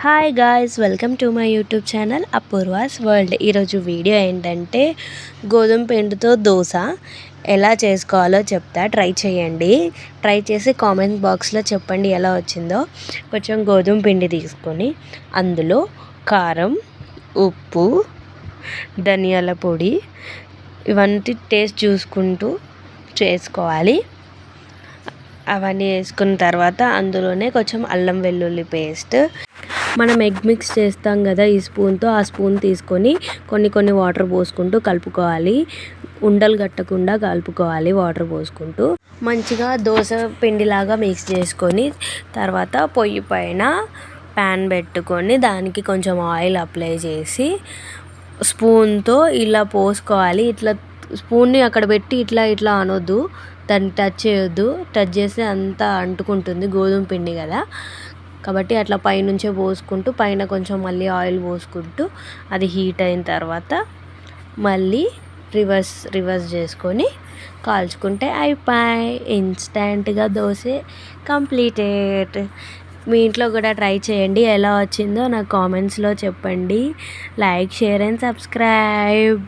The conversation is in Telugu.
Hi guys, welcome to my YouTube channel Apoorva's world. ఈరోజు వీడియో ఏంటంటే గోధుమ పిండితో దోశ ఎలా చేసుకోవాలో చెప్తా. ట్రై చేయండి. ట్రై చేసి కామెంట్ బాక్స్లో చెప్పండి ఎలా వచ్చిందో. కొంచెం గోధుమ పిండి తీసుకొని అందులో కారం, ఉప్పు, ధనియాల పొడి ఇవన్నీ టేస్ట్ చూసుకుంటూ చేసుకోవాలి. అవన్నీ వేసుకున్న తర్వాత అందులోనే కొంచెం అల్లం వెల్లుల్లి పేస్ట్, మనం ఎగ్ మిక్స్ చేస్తాం కదా ఈ స్పూన్తో, ఆ స్పూన్ తీసుకొని కొన్ని వాటర్ పోసుకుంటూ కలుపుకోవాలి. ఉండలు కట్టకుండా కలుపుకోవాలి. వాటర్ పోసుకుంటూ మంచిగా దోశ పిండిలాగా మిక్స్ చేసుకొని తర్వాత పొయ్యి పైన ప్యాన్ పెట్టుకొని దానికి కొంచెం ఆయిల్ అప్లై చేసి స్పూన్తో ఇలా పోసుకోవాలి. ఇట్లా స్పూన్ని అక్కడ పెట్టి ఇట్లా ఇట్లా అనొద్దు, దాన్ని టచ్ చేయొద్దు. టచ్ చేస్తే అంతా అంటుకుంటుంది, గోధుమ పిండి కదా. కాబట్టి అట్లా పైనుంచే పోసుకుంటూ పైన కొంచెం మళ్ళీ ఆయిల్ పోసుకుంటూ అది హీట్ అయిన తర్వాత మళ్ళీ రివర్స్ చేసుకొని కాల్చుకుంటే అయిపోయి ఇన్స్టెంట్గా దోశ కంప్లీటెడ్. మీ ఇంట్లో కూడా ట్రై చేయండి. ఎలా వచ్చిందో నాకు కామెంట్స్లో చెప్పండి. Like, share and subscribe.